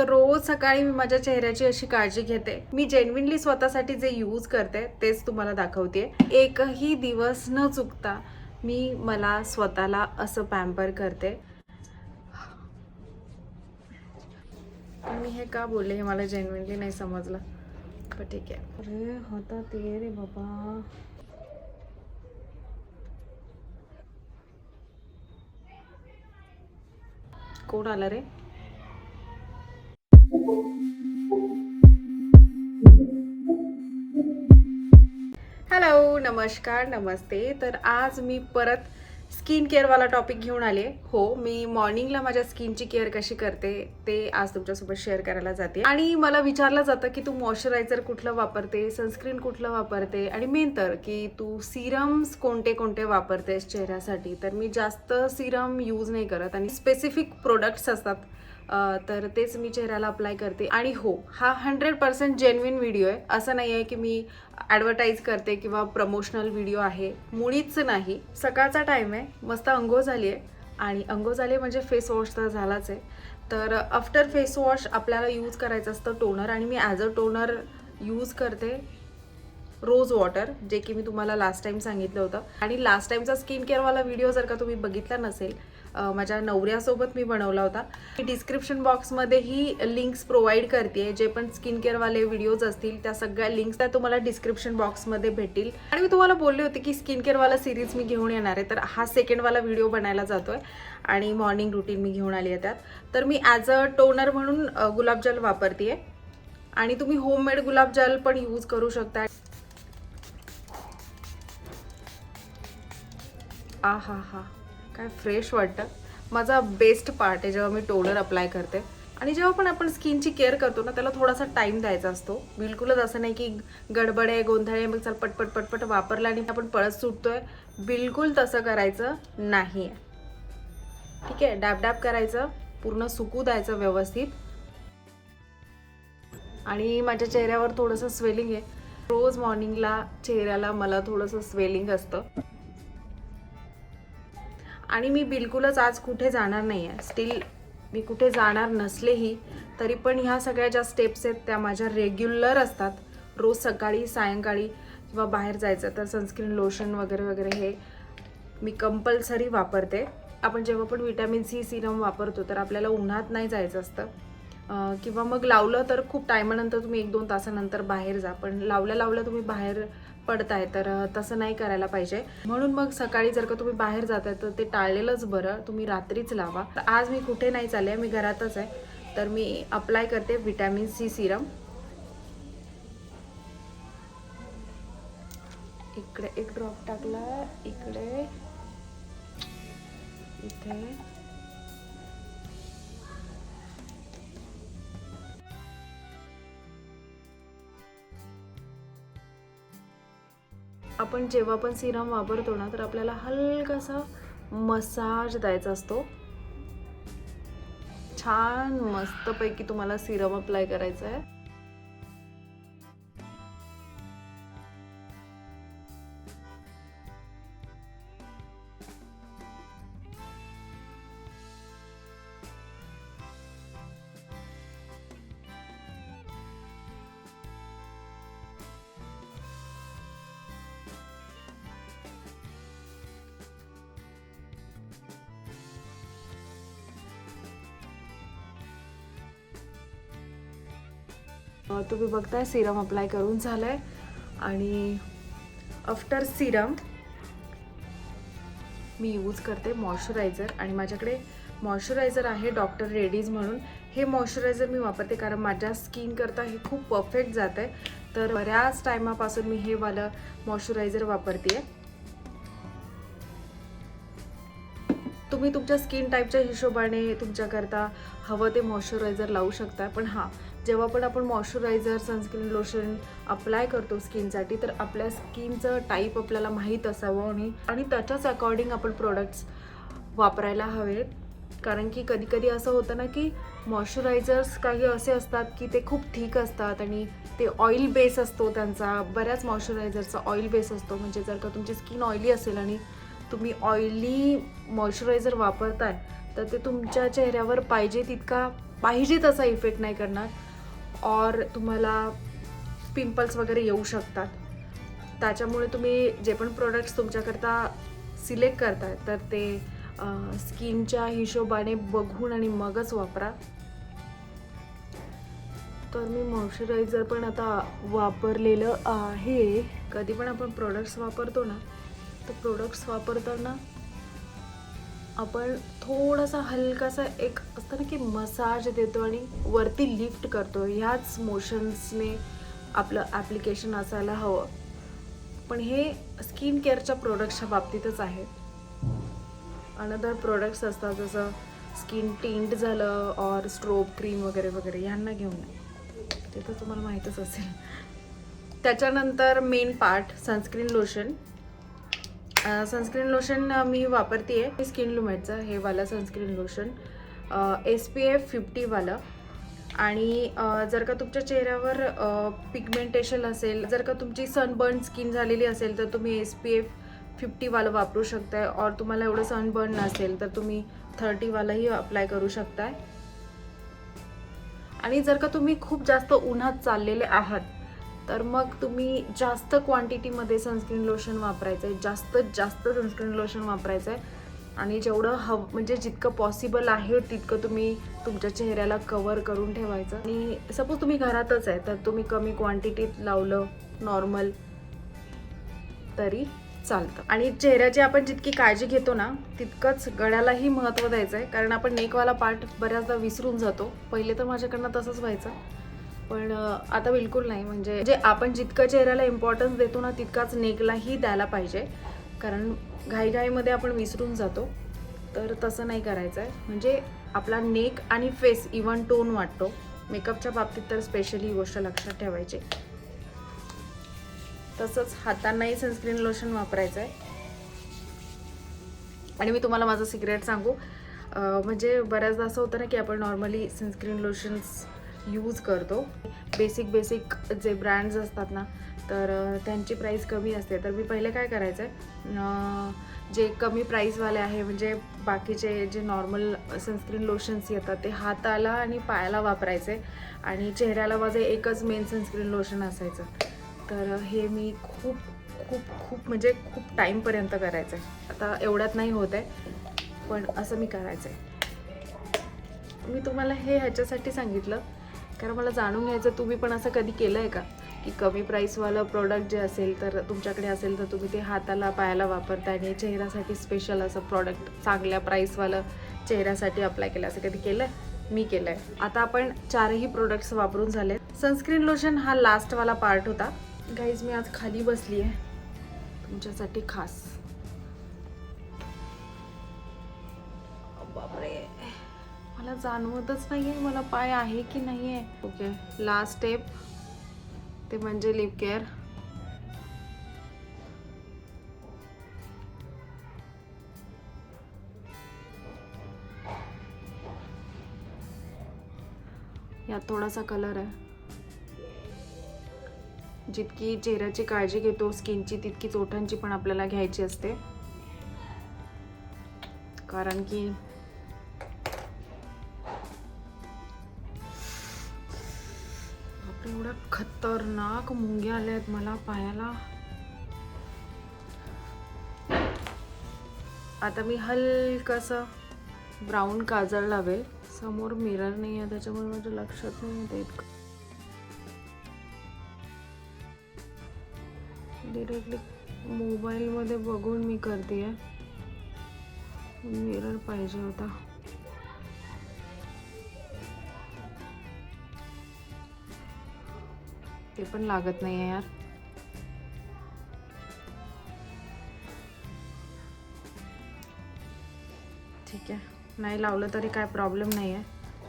तर रोज सकाळी मी माझ्या चेहऱ्याची अशी काळजी घेते. मी जेन्युइनली स्वतःसाठी जे यूज करते तेच तुम्हाला दाखवते. एकही दिवस न चुकता मी मला स्वतःला असं पॅम्पर करते. मी हे का बोलले हे मला जेन्युइनली नाही समजलं, पण ठीक आहे. अरे होता ते रे बाबा. कोण आला रे? हॅलो, नमस्कार, नमस्ते. तर आज मी परत स्किन केअरवाला टॉपिक घेऊन आले. हो, मी मॉर्निंगला माझ्या स्किनची केअर कशी करते ते आज तुमच्यासोबत शेअर करायला जाते. आणि मला विचारलं जातं की तू मॉइश्चरायझर कुठलं वापरते, सनस्क्रीन कुठलं वापरते, आणि मेन तर की तू सिरम्स कोणते कोणते वापरतेस चेहऱ्यासाठी. तर मी जास्त सिरम यूज नाही करत आणि स्पेसिफिक प्रोडक्ट्स असतात तर तेच मी चेहऱ्याला अप्लाय करते. आणि हो, हा 100% जेन्युइन व्हिडिओ आहे. असं नाही आहे की मी ॲडव्हर्टाईज करते किंवा प्रमोशनल व्हिडिओ आहे, मुळीच नाही. सकाळचा टाईम आहे, मस्त अंघोळ झाली आहे. आणि अंघोळ झाली म्हणजे फेस वॉश तर झालाच आहे. तर आफ्टर फेस वॉश आपल्याला यूज करायचं असतं टोनर. आणि मी ॲज अ टोनर यूज करते रोज वॉटर, जे की मी तुम्हाला लास्ट टाइम सांगितलं होतं. आणि लास्ट टाइमचा स्किन केअरवाला व्हिडिओ जर का तुम्ही बघितला नसेल, माझ्या नवऱ्यासोबत मी बनवला होता. मी डिस्क्रिप्शन बॉक्समध्येही लिंक्स प्रोव्हाइड करते. जे पण स्किन केअरवाले व्हिडिओज असतील त्या सगळ्या लिंक्स त्या तुम्हाला डिस्क्रिप्शन बॉक्समध्ये भेटतील. आणि मी तुम्हाला बोलले होते की स्किन केअरवाला सिरीज मी घेऊन येणार आहे, तर हा सेकंडवाला व्हिडिओ बनायला जातोय. आणि मॉर्निंग रुटीन मी घेऊन आली आहे त्यात. तर मी ॲज अ टोनर म्हणून गुलाबजल वापरते. आणि तुम्ही होममेड गुलाबजल पण यूज करू शकता. आ हा हा, काय फ्रेश वाटतं. माझा बेस्ट पार्ट आहे जेव्हा मी टोनर अप्लाय करते. आणि जेव्हा पण आपण स्किनची केअर करतो ना, त्याला थोडासा टाईम द्यायचा असतो. बिलकुलच असं नाही की गडबड आहे, गोंधळ आहे, मग चल पटपट पटपट वापरला आणि आपण पळत सुटतोय. बिलकुल तसं करायचं नाही आहे. ठीक आहे, डॅब करायचं, पूर्ण सुकू द्यायचं व्यवस्थित. आणि माझ्या चेहऱ्यावर थोडंसं स्वेलिंग आहे. रोज मॉर्निंगला चेहऱ्याला मला थोडंसं स्वेलिंग असतं. आणि मी बिलकुलच आज कुठे जाणार नाही आहे. स्टील मी कुठे जाणार नसलेही तरी पण ह्या सगळ्या ज्या स्टेप्स आहेत त्या माझ्या रेग्युलर असतात. रोज सकाळी, सायंकाळी किंवा बाहेर जायचं तर सनस्क्रीन, लोशन वगैरे वगैरे हे मी कंपल्सरी वापरते. आपण जेव्हा पण विटॅमिन सी सिरम वापरतो तर आपल्याला उन्हात नाही जायचं असतं. किंवा मग लावलं तर खूप टायमानंतर तुम्ही 1-2 तासानंतर बाहेर जा. पण लावल्या तुम्ही बाहेर पडताय तर तसं नाही करायला पाहिजे. म्हणून मग सकाळी जर का तुम्ही बाहेर जाताय तर ते टाळलेलंच बरं. तुम्ही रात्रीच लावा. आज मी कुठे नाही चालले, मी घरातच आहे. तर मी अप्लाय करते विटॅमिन सी सिरम. इकडे एक ड्रॉप टाकला, इकडे, इथे. आपण जेव्हा पण सिरम वापरतो ना तर आपल्याला हलकासा मसाज द्यायचा असतो. छान मस्तपैकी तुम्हाला सिरम अप्लाय करायचा आहे. तुम्ही बघताय सिरम अप्लाय करून झालंय. आणि आफ्टर सिरम मी यूज करते मॉइश्चरायझर. आणि माझ्याकडे मॉइश्चरायझर आहे डॉक्टर रेडीज म्हणून. हे मॉइश्चरायझर मी वापरते कारण माझ्या स्किन करता हे खूप परफेक्ट जात आहे. तर बऱ्याच टायमापासून मी हे वालं मॉइश्चरायझर वापरते. तुम्ही तुमच्या स्किन टाईपच्या हिशोबाने तुमच्याकरता हवं ते मॉइश्चरायझर लावू शकता. पण हां, जेव्हा पण आपण मॉइश्चरायझर, सनस्क्रीन, लोशन अप्लाय करतो स्किनसाठी तर आपल्या स्किनचं टाईप आपल्याला माहीत असावं आणि त्याच्याच अकॉर्डिंग आपण प्रोडक्ट्स वापरायला हवेत. कारण की कधी असं होतं ना की मॉइश्चरायझर्स काही असे असतात की ते खूप थिक असतात आणि ते ऑइल बेस असतो त्यांचा. बऱ्याच मॉइश्चरायझरचा ऑइल बेस असतो. म्हणजे जर का तुमची स्किन ऑइली असेल आणि तुम्ही ऑइली मॉइश्चरायझर वापरताय तर ते तुमच्या चेहऱ्यावर पाहिजे तितका पाहिजे तसा इफेक्ट नाही करणार, और तुम्हाला पिंपल्स वगैरे येऊ शकतात. त्याच्यामुळे तुम्ही जे पण प्रोडक्ट्स तुमच्याकरता सिलेक्ट करताय तर ते स्किनच्या हिशोबाने बघून आणि मगच वापरा. तर मी मॉइश्चरायझर पण आता वापरलेलं आहे. कधी पण आपण प्रोडक्ट्स वापरतो ना, तर प्रोडक्ट्स वापरताना आपण थोडासा हलकासा एक असतं ना की मसाज देतो आणि वरती लिफ्ट करतो. ह्याच मोशन्सने आपलं ॲप्लिकेशन असायला हवं. पण हे स्किन केअरच्या प्रोडक्ट्सच्या बाबतीतच आहे. अनदर प्रोडक्ट्स असतात जसं स्किन टिंट झालं और स्ट्रोब क्रीम वगैरे वगैरे, ह्यांना घेऊन नाही, ते तर तुम्हाला माहीतच असेल. त्याच्यानंतर main part sunscreen lotion. Sunscreen lotion मी वापरते आहे स्किन लुमेटचं हे वाला सनस्क्रीन लोशन, SPF 50 वालं. आणि जर का तुमच्या चेहऱ्यावर पिगमेंटेशन असेल, जर का तुमची सनबर्न स्किन झालेली असेल तर तुम्ही SPF 50 वालं वापरू शकताय. और तुम्हाला एवढं सनबर्न नसेल तर तुम्ही 30 वालाही अप्लाय करू शकताय. आणि जर का तुम्ही खूप जास्त उन्हात चाललेले आहात तर मग तुम्ही जास्त क्वांटिटीमध्ये सनस्क्रीन लोशन वापरायचं आहे, जास्त सनस्क्रीन लोशन वापरायचं आहे. आणि जेवढं म्हणजे जितकं पॉसिबल आहे तितकं तुम्ही तुमच्या चेहऱ्याला कवर करून ठेवायचं. आणि सपोज तुम्ही घरातच आहे तर तुम्ही कमी क्वांटिटीत लावलं नॉर्मल तरी चालतं. आणि चेहऱ्याची आपण जितकी काळजी घेतो ना तितकंच गळ्यालाही महत्त्व द्यायचं आहे, कारण आपण नेकवाला पार्ट बऱ्याचदा विसरून जातो. पहिले तर माझ्याकडनं तसंच व्हायचं, पण आता बिलकुल नाही. म्हणजे आपण जितकं चेहऱ्याला इम्पॉर्टन्स देतो ना तितकाच नेकलाही द्यायला पाहिजे, कारण घाईघाईमध्ये आपण विसरून जातो. तर तसं नाही करायचं आहे. म्हणजे आपला नेक आणि फेस इव्हन टोन वाटतो. मेकअपच्या बाबतीत तर स्पेशली ही गोष्ट लक्षात ठेवायची. तसंच हातांनाही सनस्क्रीन लोशन वापरायचं आहे. आणि मी तुम्हाला माझं सिक्रेट सांगू, म्हणजे बऱ्याचदा असं होतं ना की आपण नॉर्मली सनस्क्रीन लोशन्स यूज करतो. बेसिक जे ब्रँड्स असतात ना तर त्यांची प्राईस कमी असते. तर मी पहिले काय करायचं आहे, जे कमी प्राईसवाले आहे म्हणजे बाकीचे जे नॉर्मल सनस्क्रीन लोशन्स येतात ते हाताला आणि पायाला वापरायचे. आणि चेहऱ्याला माझं एकच मेन सनस्क्रीन लोशन असायचं. तर हे मी खूप म्हणजे खूप टाईमपर्यंत करायचं आहे. आता एवढ्यात नाही होत आहे, पण असं मी करायचं आहे. मी तुम्हाला हे ह्याच्यासाठी सांगितलं कारण मला जाणून घ्यायचं तुम्ही पण असं कधी केलं आहे का की कमी प्राईसवालं प्रोडक्ट जे असेल तर तुमच्याकडे असेल तर तुम्ही ते हाताला पायाला वापरता आणि चेहऱ्यासाठी स्पेशल असं प्रोडक्ट चांगल्या प्राईसवालं चेहऱ्यासाठी अप्लाय केलं, असं कधी केलं आहे? मी केलं आहे. आता आपण 4ही प्रोडक्ट्स वापरून झाले. सनस्क्रीन लोशन हा लास्टवाला पार्ट होता. गाईज मी आज खाली बसली आहे तुमच्यासाठी खास. बापरे, मला जाणवतच नाही आहे मला पाय आहे की नाही आहे. ओके, लास्ट स्टेप ते म्हणजे लिप केअर. यात थोडासा कलर आहे. जितकी चेहऱ्याची काळजी घेतो स्किनची तितकीच ओठांची पण आपल्याला घ्यायची असते, कारण की एवढ्या खतरनाक मुंग्या आल्या आहेत मला पायाला. आता मी हलकसं ब्राऊन काजळ लावेल. समोर मिरर नाही आहे त्याच्यामुळे माझ्या लक्षात नाही येत इतकं. डिरेक्टली मोबाईलमध्ये बघून मी करते आहे. मिरर पाहिजे होता. ते पण लागत नाही आहे यार. ठीक आहे, नाही लावलं तरी काय प्रॉब्लेम नाही आहे.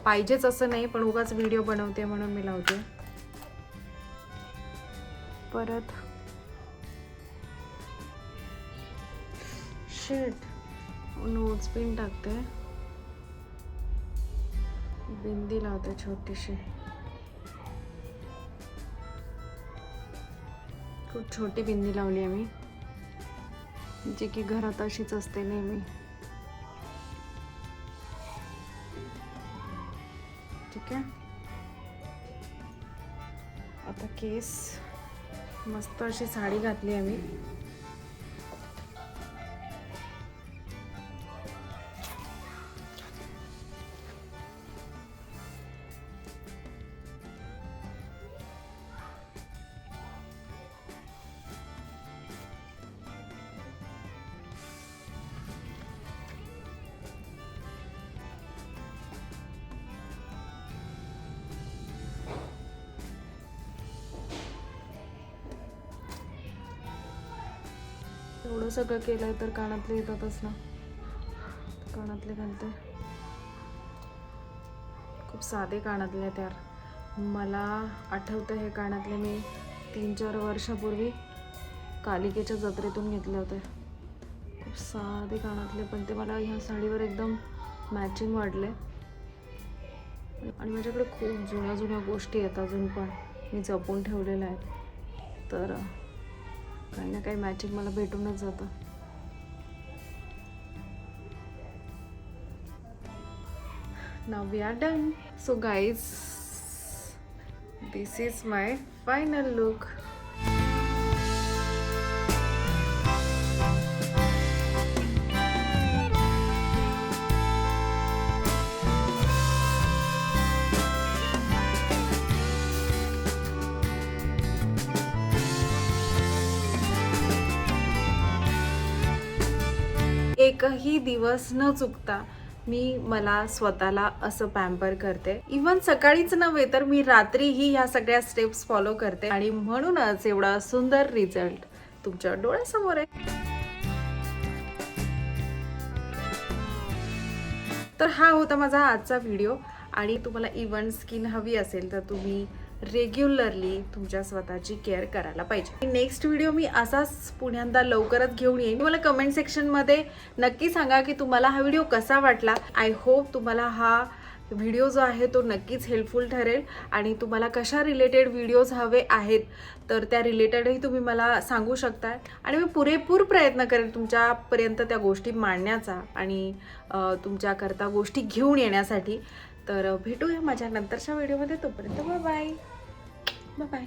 पाहिजेच असं नाही, पण उगाच व्हिडिओ बनवते म्हणून मी लावते. परत शिट नोज पिन टाकते. बिंदी लावते छोटीशी. खूप छोटी बिंदी लावली आहे मी, जी की घरात अशीच असते नेहमी. ठीक आहे. आता केस मस्त अशी साडी घातली आहे मी. एवढं सगळं केलंय तर कानातले येतातच ना. कानातले घालते. खूप साधे कानातले आहेत यार. मला आठवतं हे कानातले मी 3-4 वर्षापूर्वी कालिकेच्या जत्रेतून घेतले होते. खूप साधे कानातले, पण ते मला ह्या साडीवर एकदम मॅचिंग वाटले. आणि माझ्याकडे खूप जुन्या जुन्या गोष्टी आहेत अजून पण मी जपून ठेवलेल्या आहेत. तर काही ना काही मॅचिंग मला भेटूनच जातं. Now we are done. So guys, this is my final look. एकही दिवस न चुकता मला स्वतःला असं पॅम्पर करते. इव्हन सकाळीच नव्हे तर मी रात्रीही ह्या सगळ्या स्टेप्स फॉलो करते आणि म्हणूनच एवढा सुंदर रिझल्ट तुमच्या डोळ्यासमोर आहे. तर हा होता माझा आजचा व्हिडिओ. आणि तुम्हाला इव्हन स्किन हवी असेल तर तुम्ही रेग्युलरली तुमच्या स्वतःची केअर करायला पाहिजे. नेक्स्ट व्हिडिओ मी असाच पुन्हा लवकरच घेऊन येईन. मला कमेंट सेक्शनमध्ये नक्की सांगा की तुम्हाला हा व्हिडिओ कसा वाटला. आय होप तुम्हाला हा व्हिडिओ जो आहे तो नक्कीच हेल्पफुल ठरेल. आणि तुम्हाला कशा रिलेटेड व्हिडिओज हवे आहेत तर त्या रिलेटेडही तुम्ही मला सांगू शकता. आणि मी पुरेपूर प्रयत्न करेन तुमच्यापर्यंत त्या गोष्टी मांडण्याचा आणि तुमच्याकरता गोष्टी घेऊन येण्यासाठी. तर भेटूया माझ्या नंतरच्या व्हिडिओमध्ये. तोपर्यंत बाय बाय.